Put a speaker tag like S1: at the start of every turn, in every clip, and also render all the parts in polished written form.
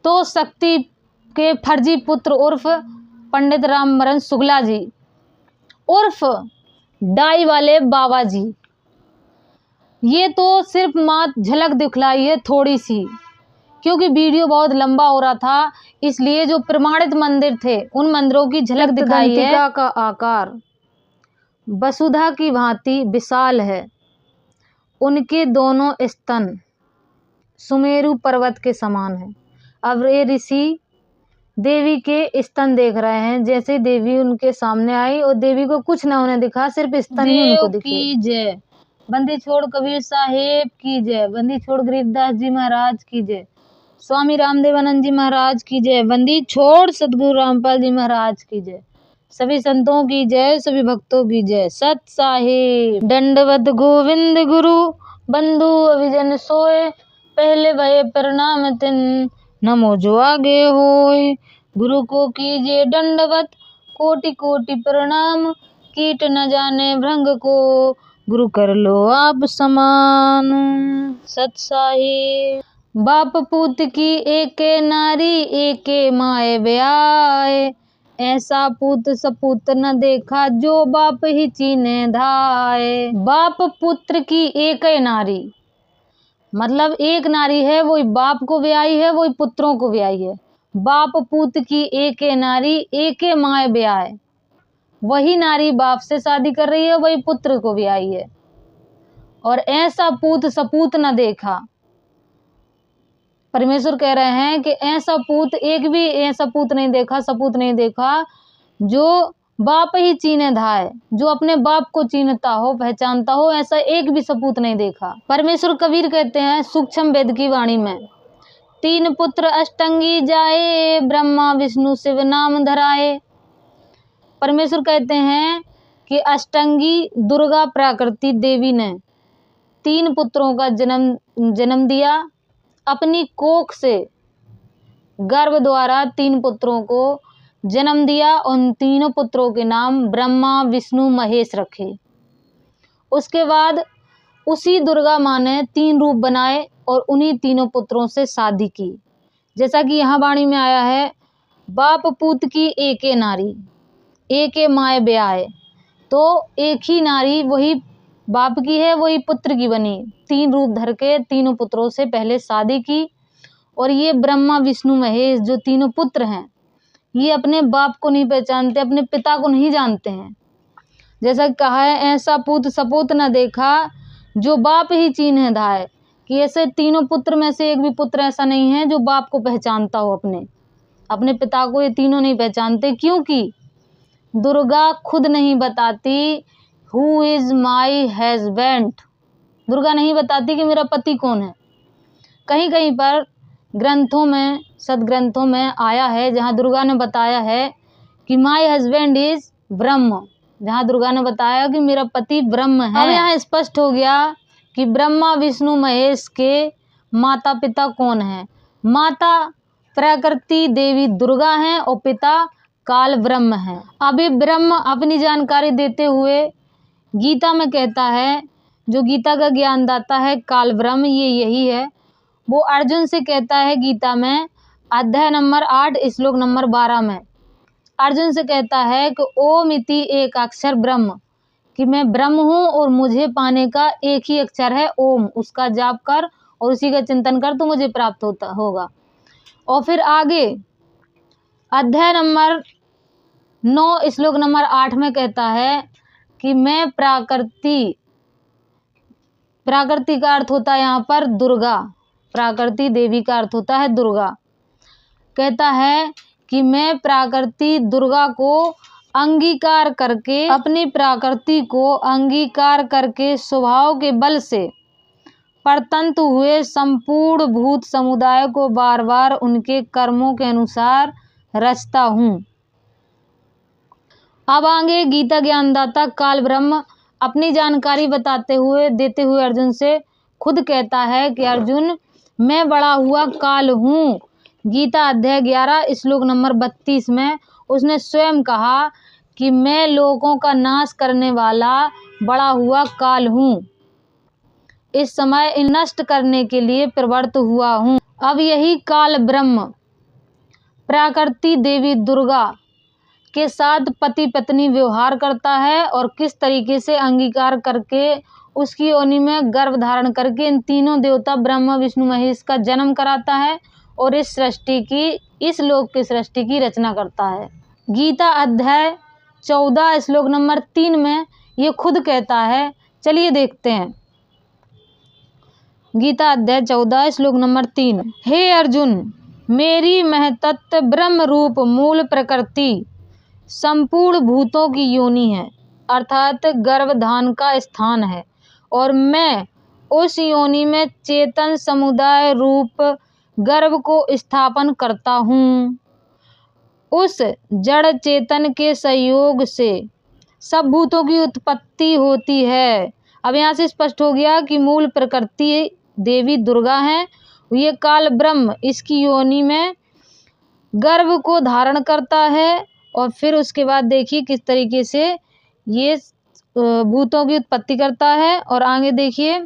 S1: तो शक्ति के फर्जी पुत्र उर्फ पंडित राममरण शुक्ला जी उर्फ डाई वाले बाबा जी। ये तो सिर्फ मात झलक दिखलाई है थोड़ी सी, क्योंकि वीडियो बहुत लंबा हो रहा था, इसलिए जो प्रमाणित मंदिर थे उन मंदिरों की झलक दिखाई है। दंतिका का आकार वसुधा की भांति विशाल है। उनके दोनों स्तन सुमेरु पर्वत के समान है। अब ये ऋषि देवी के स्तन देख रहे हैं। जैसे देवी उनके सामने आई और देवी को कुछ न होने दिखा, सिर्फ स्तन ही उनको दिखे। की जय। बंदी छोड़ कबीर साहेब की जय। बंदी छोड़ गरीबदास जी महाराज की जय। स्वामी रामदेवानंद जी महाराज की जय। बंदी छोड़ सतगुरु रामपाल जी महाराज की जय। सभी संतों की जय, सभी भक्तों की जय। सत साहिब। दंडवत गोविंद गुरु बंधु अभिजन सोए, पहले भये प्रणाम तिन, नमो जो आगे होय। गुरु को कीजिए दंडवत, कोटि कोटि प्रणाम, कीट न जाने भृंग को, गुरु कर लो आप समान। सत साहिब। बाप पूत की एक नारी, एक माए ब्याए, ऐसा पूत सपूत न देखा, जो बाप ही चीने धाए। बाप पुत्र की एक नारी, मतलब एक नारी है, वही बाप को ब्याई है, वही पुत्रों को ब्याई है। बाप पूत की एक नारी, एक माए ब्याए, वही नारी बाप से शादी कर रही है, वही पुत्र को ब्याई है। और ऐसा पूत सपूत न देखा, परमेश्वर कह रहे हैं कि ऐसा पूत, एक भी ऐसा पूत नहीं देखा, सपूत नहीं देखा, जो बाप ही चीने धाए, जो अपने बाप को चीनता हो, पहचानता हो, ऐसा एक भी सपूत नहीं देखा। परमेश्वर कबीर कहते हैं सूक्ष्म वेद की वाणी में, तीन पुत्र अष्टंगी जाए, ब्रह्मा विष्णु शिव नाम धराए। परमेश्वर कहते हैं कि अष्टंगी दुर्गा प्राकृति देवी ने तीन पुत्रों का जन्म दिया। अपनी कोख से गर्भ द्वारा तीन पुत्रों को जन्म दिया। उन तीनों पुत्रों के नाम ब्रह्मा विष्णु महेश रखे। उसके बाद उसी दुर्गा माँ ने तीन रूप बनाए और उन्हीं तीनों पुत्रों से शादी की। जैसा कि यहाँ वाणी में आया है, बाप पूत की एक नारी, एक माए ब्याए, तो एक ही नारी वही बाप की है, वही पुत्र की बनी। तीन रूप धर के तीनों पुत्रों से पहले शादी की। और ये ब्रह्मा विष्णु महेश जो तीनों पुत्र हैं, ये अपने बाप को नहीं पहचानते, अपने पिता को नहीं जानते हैं। जैसा कहा है, ऐसा पूत सपूत न देखा, जो बाप ही चीन्हे धाए, कि ऐसे तीनों पुत्र में से एक भी पुत्र ऐसा नहीं है जो बाप को पहचानता हो। अपने पिता को ये तीनों नहीं पहचानते, क्योंकि दुर्गा खुद नहीं बताती who is my husband. Durga नहीं बताती कि मेरा पति कौन है। कहीं कहीं पर ग्रंथों में, सदग्रंथों में आया है जहाँ दुर्गा ने बताया है कि माई हस्बैंड इज ब्रह्म, जहाँ दुर्गा ने बताया कि मेरा पति ब्रह्म है। अब यहाँ स्पष्ट हो गया कि ब्रह्मा विष्णु महेश के माता पिता कौन है। माता प्रकृति देवी दुर्गा हैं और पिता काल ब्रह्म है। अभी ब्रह्म अपनी जानकारी देते हुए गीता में कहता है, जो गीता का ज्ञानदाता है काल ब्रह्म, ये यही है। वो अर्जुन से कहता है गीता में अध्याय नंबर 8 श्लोक नंबर 12 में, अर्जुन से कहता है कि ओम इति एक अक्षर ब्रह्म, कि मैं ब्रह्म हूँ और मुझे पाने का एक ही अक्षर है ओम, उसका जाप कर और उसी का चिंतन कर तो मुझे प्राप्त होगा। और फिर आगे अध्याय नंबर 9 श्लोक नंबर 8 में कहता है कि मैं प्राकृति का अर्थ होता है यहाँ पर दुर्गा, प्राकृति देवी का अर्थ होता है दुर्गा। कहता है कि मैं प्राकृति दुर्गा को अंगीकार करके, अपनी प्राकृति को अंगीकार करके स्वभाव के बल से परतंत्र हुए संपूर्ण भूत समुदाय को बार बार उनके कर्मों के अनुसार रचता हूँ। अब आगे गीता ज्ञानदाता काल ब्रह्म अपनी जानकारी देते हुए अर्जुन से खुद कहता है कि अर्जुन, मैं बड़ा हुआ काल हूँ। गीता अध्याय 11 श्लोक नंबर 32 में उसने स्वयं कहा कि मैं लोगों का नाश करने वाला बड़ा हुआ काल हूँ, इस समय नष्ट करने के लिए प्रवृत्त हुआ हूँ। अब यही काल ब्रह्म प्राकृति देवी दुर्गा के साथ पति पत्नी व्यवहार करता है और किस तरीके से अंगीकार करके उसकी योनि में गर्भ धारण करके इन तीनों देवता ब्रह्मा विष्णु महेश का जन्म कराता है और इस लोक की सृष्टि की रचना करता है। गीता अध्याय 14 श्लोक नंबर 3 में ये खुद कहता है। चलिए देखते हैं। गीता अध्याय 14 श्लोक नंबर 3। हे अर्जुन, मेरी महतत्व ब्रह्म रूप मूल प्रकृति संपूर्ण भूतों की योनि है, अर्थात गर्भधान का स्थान है, और मैं उस योनि में चेतन समुदाय रूप गर्भ को स्थापन करता हूँ। उस जड़ चेतन के सहयोग से सब भूतों की उत्पत्ति होती है। अब यहाँ से स्पष्ट हो गया कि मूल प्रकृति देवी दुर्गा है, ये काल ब्रह्म इसकी योनि में गर्भ को धारण करता है और फिर उसके बाद देखिए किस तरीके से ये भूतों की उत्पत्ति करता है। और आगे देखिए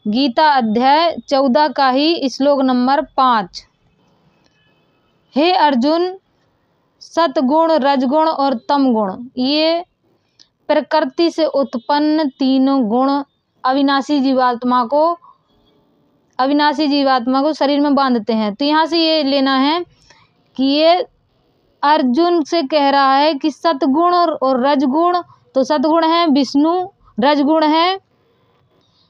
S1: गीता अध्याय 14 का ही श्लोक नंबर 5। हे अर्जुन, सतगुण रजगुण और तम गुण ये प्रकृति से उत्पन्न तीनों गुण अविनाशी जीवात्मा को शरीर में बांधते हैं। तो यहाँ से ये लेना है कि ये अर्जुन से कह रहा है कि सतगुण और रजगुण, तो सतगुण है विष्णु, रजगुण है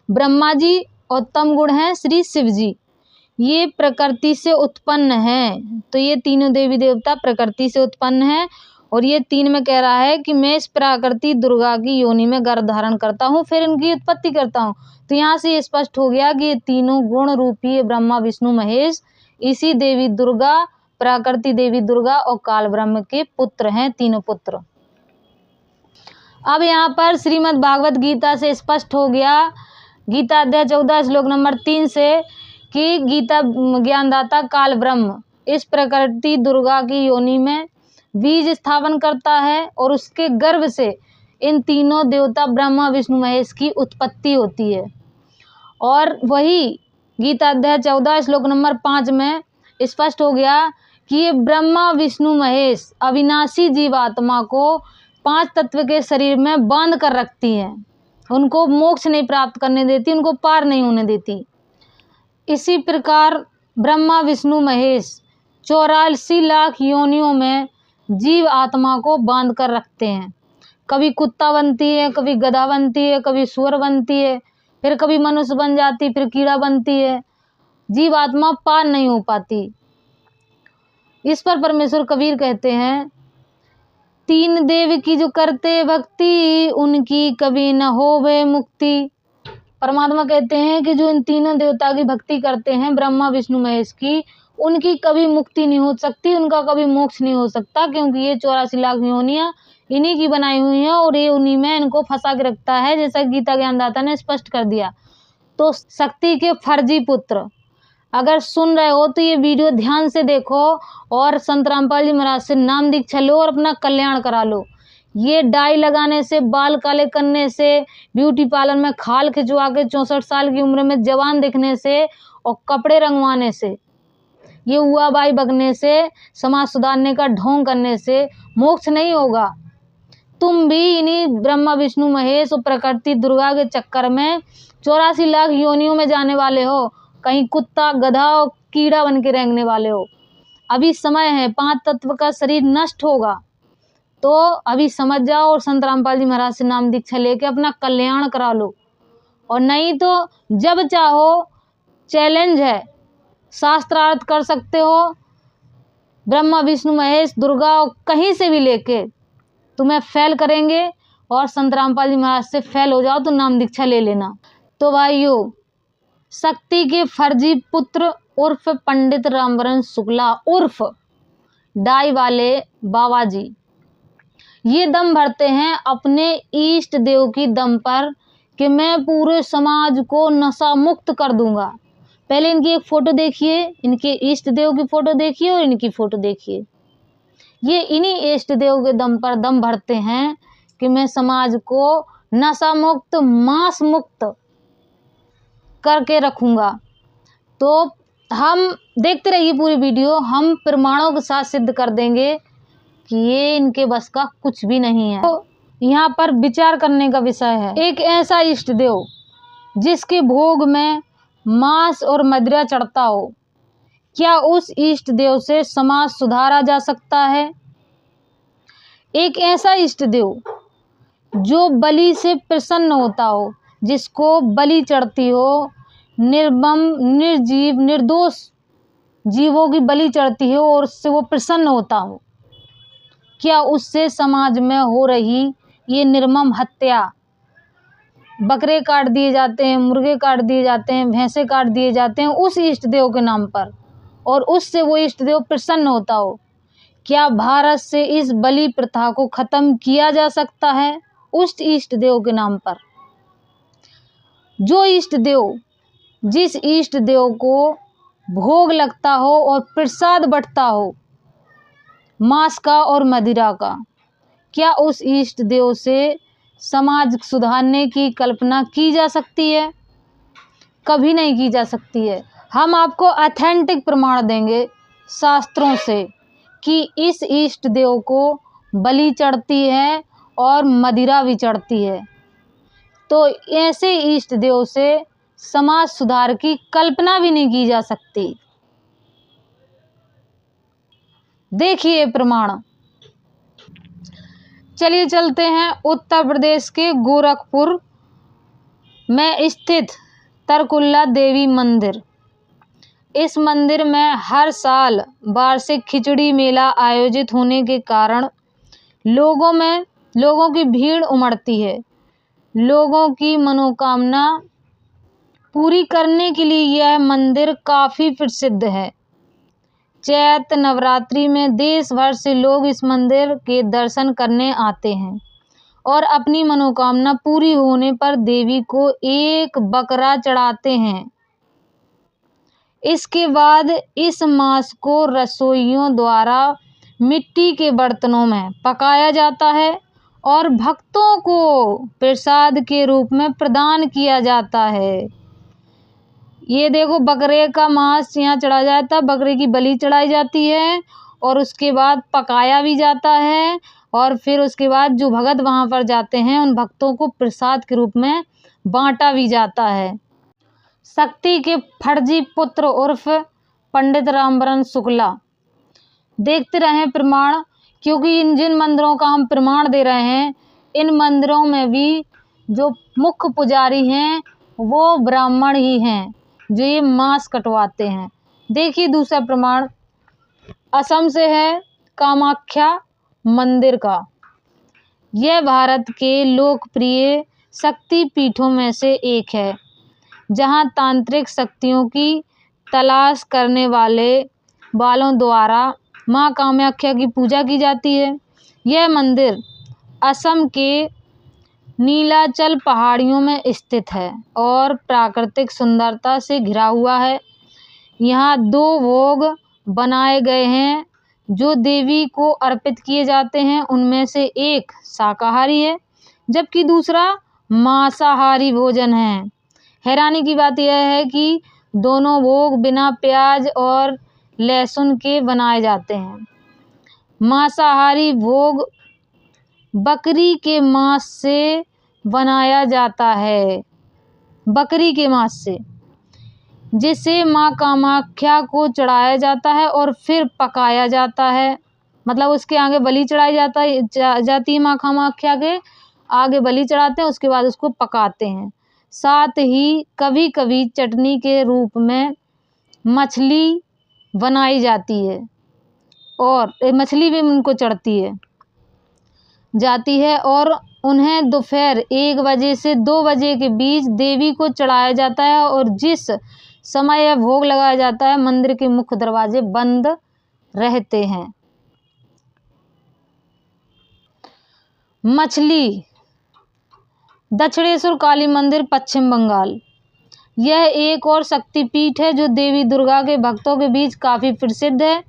S1: ब्रह्मा जी और तम गुण है श्री शिव जी, ये प्रकृति से उत्पन्न है। तो ये तीनों देवी देवता प्रकृति से उत्पन्न है और ये तीन में कह रहा है कि मैं इस प्राकृति दुर्गा की योनि में गर्भ धारण करता हूँ, फिर इनकी उत्पत्ति करता हूँ। तो यहाँ से ये स्पष्ट हो गया कि ये तीनों गुण रूपी ब्रह्मा विष्णु महेश इसी देवी दुर्गा, प्राकृति देवी दुर्गा और काल ब्रह्म के पुत्र हैं, तीनों पुत्र। अब यहाँ पर श्रीमद् भागवत गीता से स्पष्ट हो गया, गीता अध्याय 14 श्लोक नंबर 3 से, कि गीता ज्ञानदाता काल ब्रह्म इस प्रकृति दुर्गा की योनि में बीज स्थापन करता है और उसके गर्भ से इन तीनों देवता ब्रह्मा विष्णु महेश की उत्पत्ति होती है। और वही गीता अध्याय 14 श्लोक नंबर 5 में स्पष्ट हो गया कि ये ब्रह्मा विष्णु महेश अविनाशी जीवात्मा को 5 तत्व के शरीर में बांध कर रखती हैं, उनको मोक्ष नहीं प्राप्त करने देती, उनको पार नहीं होने देती। इसी प्रकार ब्रह्मा विष्णु महेश 84 लाख योनियों में जीव आत्मा को बांध कर रखते हैं। कभी कुत्ता बनती है, कभी गधा बनती है, कभी सुअर बनती है, फिर कभी मनुष्य बन जाती, फिर कीड़ा बनती है। जीव आत्मा पार नहीं हो पाती। इस पर परमेश्वर कबीर कहते हैं, तीन देव की जो करते भक्ति उनकी कभी न होवे मुक्ति। परमात्मा कहते हैं कि जो इन तीनों देवता की भक्ति करते हैं ब्रह्मा विष्णु महेश की, उनकी कभी मुक्ति नहीं हो सकती, उनका कभी मोक्ष नहीं हो सकता, क्योंकि ये 84 लाख योनियां इन्हीं की बनाई हुई हैं और ये उन्हीं में इनको फंसा के रखता है, जैसा गीता ज्ञानदाता ने स्पष्ट कर दिया। तो शक्ति के फर्जी पुत्र अगर सुन रहे हो तो ये वीडियो ध्यान से देखो और संत रामपाल जी महाराज से नाम दीक्षा लो और अपना कल्याण करा लो। ये डाई लगाने से, बाल काले करने से, ब्यूटी पार्लर में खाल खिंचवा के 64 साल की उम्र में जवान दिखने से और कपड़े रंगवाने से, ये हुआ बाई बगने से, समाज सुधारने का ढोंग करने से मोक्ष नहीं होगा। तुम भी इन्हीं ब्रह्मा विष्णु महेश और प्रकृति दुर्गा के चक्कर में 84 लाख योनियों में जाने वाले हो, कहीं कुत्ता गधा और कीड़ा बन के रेंगने वाले हो। अभी समय है, 5 तत्व का शरीर नष्ट होगा, तो अभी समझ जाओ और संत रामपाल जी महाराज से नाम दीक्षा लेके अपना कल्याण करा लो। और नहीं तो जब चाहो चैलेंज है, शास्त्रार्थ कर सकते हो, ब्रह्मा विष्णु महेश दुर्गा कहीं से भी लेके तुम्हें फेल करेंगे और संत रामपाल जी महाराज से फेल हो जाओ तो नाम दीक्षा ले लेना। तो भाइयों, शक्ति के फर्जी पुत्र उर्फ पंडित रामवरण शुक्ला उर्फ डाई वाले बाबा जी, ये दम भरते हैं अपने इष्ट देव की दम पर कि मैं पूरे समाज को नशा मुक्त कर दूंगा। पहले इनकी एक फोटो देखिए, इनके इष्ट देव की फोटो देखिए और इनकी फोटो देखिए। ये इन्हीं इष्ट देव के दम पर दम भरते हैं कि मैं समाज को नशा मुक्त, मांस मुक्त करके रखूंगा। तो हम देखते रहिए पूरी वीडियो, हम प्रमाणों के साथ सिद्ध कर देंगे कि ये इनके बस का कुछ भी नहीं है। तो यहाँ पर विचार करने का विषय है, एक ऐसा इष्ट देव जिसके भोग में मांस और मदिरा चढ़ता हो, क्या उस इष्ट देव से समाज सुधारा जा सकता है? एक ऐसा इष्ट देव जो बलि से प्रसन्न होता हो, जिसको बलि चढ़ती हो, निर्मम निर्जीव निर्दोष जीवों की बलि चढ़ती हो और उससे वो प्रसन्न होता हो, क्या उससे समाज में हो रही ये निर्मम हत्या, बकरे काट दिए जाते हैं, मुर्गे काट दिए जाते हैं, भैंसे काट दिए जाते हैं उस इष्ट देव के नाम पर, और उससे वो इष्ट देव प्रसन्न होता हो, क्या भारत से इस बलि प्रथा को खत्म किया जा सकता है उस इष्ट देव के नाम पर? जो इष्ट देव, जिस इष्ट देव को भोग लगता हो और प्रसाद बंटता हो मांस का और मदिरा का, क्या उस इष्ट देव से समाज सुधारने की कल्पना की जा सकती है? कभी नहीं की जा सकती है। हम आपको ऑथेंटिक प्रमाण देंगे शास्त्रों से कि इस इष्ट देव को बलि चढ़ती है और मदिरा भी चढ़ती है, तो ऐसे इष्ट देव से समाज सुधार की कल्पना भी नहीं की जा सकती। देखिए प्रमाण। चलिए चलते हैं उत्तर प्रदेश के गोरखपुर में स्थित तरकुल्ला देवी मंदिर। इस मंदिर में हर साल वार्षिक खिचड़ी मेला आयोजित होने के कारण लोगों की भीड़ उमड़ती है। लोगों की मनोकामना पूरी करने के लिए यह मंदिर काफ़ी प्रसिद्ध है। चैत्र नवरात्रि में देश भर से लोग इस मंदिर के दर्शन करने आते हैं और अपनी मनोकामना पूरी होने पर देवी को एक बकरा चढ़ाते हैं। इसके बाद इस मांस को रसोइयों द्वारा मिट्टी के बर्तनों में पकाया जाता है और भक्तों को प्रसाद के रूप में प्रदान किया जाता है। ये देखो, बकरे का मांस यहाँ चढ़ा जाता है, बकरे की बलि चढ़ाई जाती है और उसके बाद पकाया भी जाता है और फिर उसके बाद जो भगत वहाँ पर जाते हैं उन भक्तों को प्रसाद के रूप में बांटा भी जाता है। शक्ति के फर्जी पुत्र उर्फ पंडित रामबरन शुक्ला। देखते रहें प्रमाण, क्योंकि इन जिन मंदिरों का हम प्रमाण दे रहे हैं इन मंदिरों में भी जो मुख्य पुजारी हैं वो ब्राह्मण ही हैं जो ये मांस कटवाते हैं। देखिए दूसरा प्रमाण असम से है, कामाख्या मंदिर का। यह भारत के लोकप्रिय शक्ति पीठों में से एक है जहां तांत्रिक शक्तियों की तलाश करने वालों द्वारा मां कामाख्या की पूजा की जाती है। यह मंदिर असम के नीलाचल पहाड़ियों में स्थित है और प्राकृतिक सुंदरता से घिरा हुआ है। यहाँ 2 भोग बनाए गए हैं जो देवी को अर्पित किए जाते हैं। उनमें से एक शाकाहारी है जबकि दूसरा मांसाहारी भोजन है। हैरानी की बात यह है कि दोनों भोग बिना प्याज और लहसुन के बनाए जाते हैं। मांसाहारी भोग बकरी के मांस से बनाया जाता है, बकरी के मांस से, जिसे मां कामाख्या को चढ़ाया जाता है और फिर पकाया जाता है। मतलब उसके आगे बलि चढ़ाई जाती है, मां कामाख्या के आगे बलि चढ़ाते हैं, उसके बाद उसको पकाते हैं। साथ ही कभी कभी चटनी के रूप में मछली बनाई जाती है और मछली भी उनको चढ़ती है जाती है और उन्हें दोपहर 1 बजे से 2 बजे के बीच देवी को चढ़ाया जाता है और जिस समय यह भोग लगाया जाता है मंदिर के मुख्य दरवाजे बंद रहते हैं। मछली दक्षिणेश्वर काली मंदिर पश्चिम बंगाल। यह एक और शक्तिपीठ है जो देवी दुर्गा के भक्तों के बीच काफ़ी प्रसिद्ध है।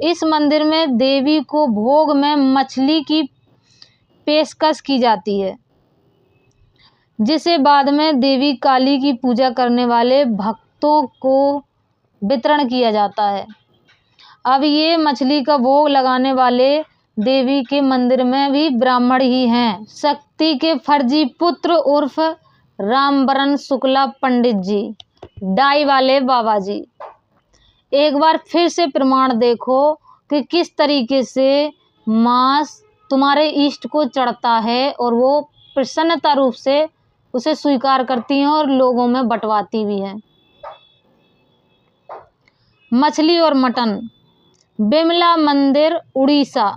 S1: इस मंदिर में देवी को भोग में मछली की पेशकश की जाती है जिसे बाद में देवी काली की पूजा करने वाले भक्तों को वितरण किया जाता है। अब ये मछली का भोग लगाने वाले देवी के मंदिर में भी ब्राह्मण ही हैं। शक्ति के फर्जी पुत्र उर्फ रामबरन शुक्ला पंडित जी, डाई वाले बाबा जी, एक बार फिर से प्रमाण देखो कि किस तरीके से मांस तुम्हारे इष्ट को चढ़ता है और वो प्रसन्नता रूप से उसे स्वीकार करती हैं और लोगों में बंटवाती भी हैं। मछली और मटन। बिमला मंदिर उड़ीसा,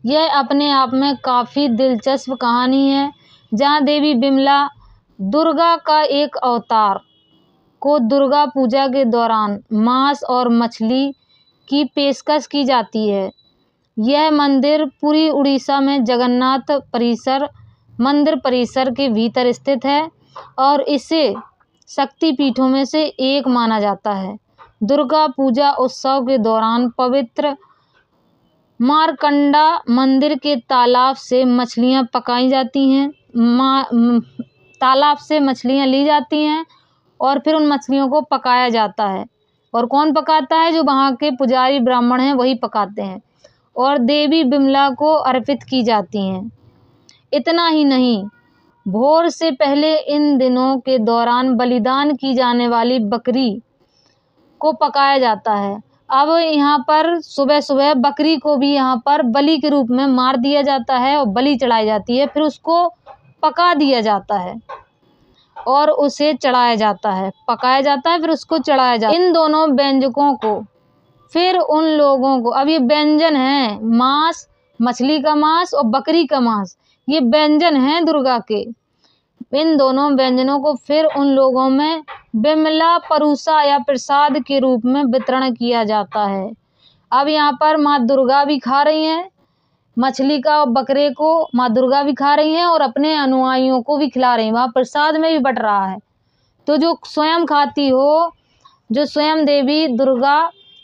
S1: यह अपने आप में काफ़ी दिलचस्प कहानी है, जहाँ देवी बिमला दुर्गा का एक अवतार को दुर्गा पूजा के दौरान मांस और मछली की पेशकश की जाती है। यह मंदिर पूरी उड़ीसा में जगन्नाथ मंदिर परिसर के भीतर स्थित है और इसे शक्तिपीठों में से एक माना जाता है। दुर्गा पूजा उत्सव के दौरान पवित्र मारकंडा मंदिर के तालाब से मछलियां पकाई जाती हैं। तालाब से मछलियां ली जाती हैं और फिर उन मछलियों को पकाया जाता है। और कौन पकाता है? जो वहाँ के पुजारी ब्राह्मण हैं वही पकाते हैं और देवी बिमला को अर्पित की जाती हैं। इतना ही नहीं, भोर से पहले इन दिनों के दौरान बलिदान की जाने वाली बकरी को पकाया जाता है। अब यहाँ पर सुबह सुबह बकरी को भी यहाँ पर बलि के रूप में मार दिया जाता है और बलि चढ़ाई जाती है, फिर उसको पका दिया जाता है और उसे चढ़ाया जाता है। पकाया जाता है फिर उसको चढ़ाया जाता है। इन दोनों व्यंजकों को फिर उन लोगों को, अब ये व्यंजन हैं, मांस, मछली का मांस और बकरी का मांस, ये व्यंजन हैं दुर्गा के। इन दोनों व्यंजनों को फिर उन लोगों में बिमला परूसा या प्रसाद के रूप में वितरण किया जाता है। अब यहाँ पर माँ दुर्गा भी खा रही हैं मछली का और बकरे को, माँ दुर्गा भी खा रही हैं और अपने अनुयायियों को भी खिला रही हैं। वहाँ प्रसाद में भी बट रहा है। तो जो स्वयं खाती हो, जो स्वयं देवी दुर्गा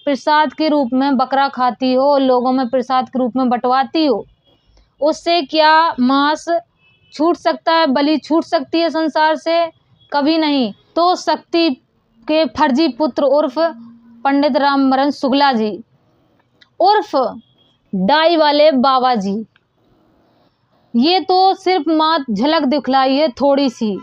S1: प्रसाद के रूप में बकरा खाती हो और लोगों में प्रसाद के रूप में बंटवाती हो, उससे क्या मांस छूट सकता है? बलि छूट सकती है संसार से? कभी नहीं। तो शक्ति के फर्जी पुत्र उर्फ पंडित रामबरन शुक्ला जी उर्फ डाई वाले बाबा जी, ये तो सिर्फ माँ झलक दिखलाई है थोड़ी सी,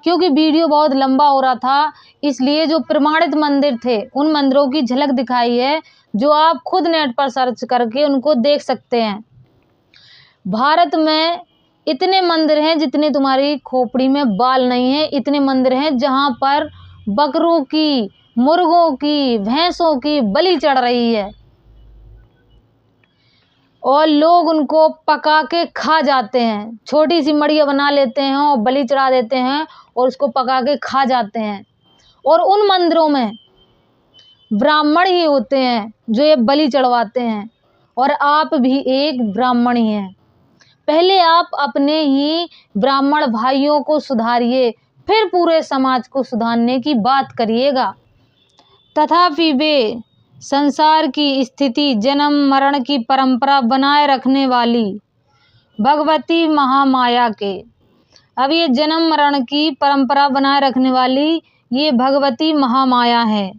S1: क्योंकि वीडियो बहुत लंबा हो रहा था, इसलिए जो प्रमाणित मंदिर थे उन मंदिरों की झलक दिखाई है, जो आप खुद नेट पर सर्च करके उनको देख सकते हैं। भारत में इतने मंदिर हैं जितने तुम्हारी खोपड़ी में बाल नहीं है। इतने मंदिर हैं जहाँ पर बकरों की, मुर्गों की, भैंसों की बलि चढ़ रही है और लोग उनको पका के खा जाते हैं। छोटी सी मड़िया बना लेते हैं और बलि चढ़ा देते हैं और उसको पका के खा जाते हैं। और उन मंदिरों में ब्राह्मण ही होते हैं जो ये बलि चढ़वाते हैं, और आप भी एक ब्राह्मण ही हैं। पहले आप अपने ही ब्राह्मण भाइयों को सुधारिए, फिर पूरे समाज को सुधारने की बात करिएगा। तथापि वे संसार की स्थिति, जन्म मरण की परंपरा बनाए रखने वाली भगवती महामाया के, अब ये जन्म मरण की परंपरा बनाए रखने वाली ये भगवती महामाया है।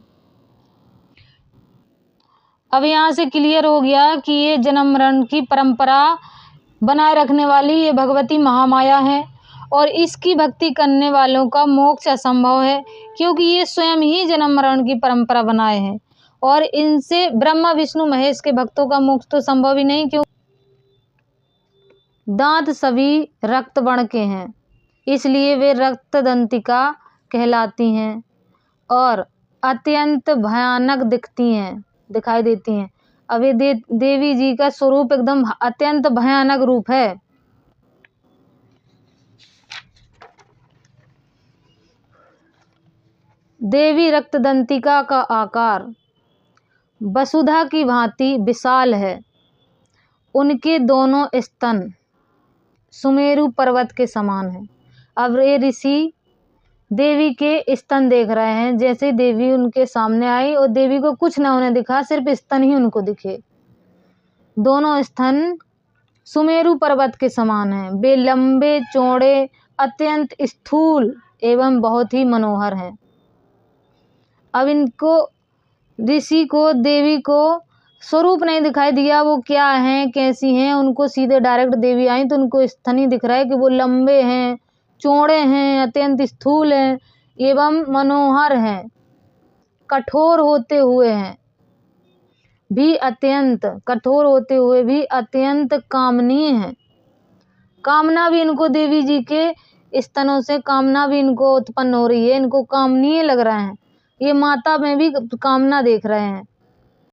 S1: अब यहाँ से क्लियर हो गया कि ये जन्म मरण की परंपरा बनाए रखने वाली ये भगवती महामाया है और इसकी भक्ति करने वालों का मोक्ष असंभव है, क्योंकि ये स्वयं ही जन्म मरण की परंपरा बनाए हैं और इनसे ब्रह्मा विष्णु महेश के भक्तों का मोक्ष तो संभव ही नहीं, क्यों दांत सभी रक्त वर्ण के हैं, इसलिए वे रक्त दंतिका कहलाती हैं और अत्यंत भयानक दिखाई देती हैं। अब ये देवी जी का स्वरूप एकदम अत्यंत भयानक रूप है। देवी रक्तदंतिका का आकार वसुधा की भांति विशाल है। उनके दोनों स्तन सुमेरु पर्वत के समान हैं। अब ये ऋषि देवी के स्तन देख रहे हैं। जैसे देवी उनके सामने आई और देवी को कुछ न होने दिखा, सिर्फ स्तन ही उनको दिखे। दोनों स्तन सुमेरु पर्वत के समान हैं। वे लंबे चौड़े, अत्यंत स्थूल एवं बहुत ही मनोहर हैं। अब इनको ऋषि को देवी को स्वरूप नहीं दिखाई दिया, वो क्या हैं कैसी हैं। उनको सीधे डायरेक्ट देवी आई तो उनको स्थनी दिख रहा है कि वो लंबे हैं, चौड़े हैं, अत्यंत स्थूल हैं एवं मनोहर हैं, कठोर होते हुए हैं भी अत्यंत, कठोर होते हुए भी अत्यंत कामनीय हैं। कामना भी इनको देवी जी के स्तनों से कामना भी इनको उत्पन्न हो रही है, इनको कामनीय लग रहा है। ये माता में भी कामना देख रहे हैं।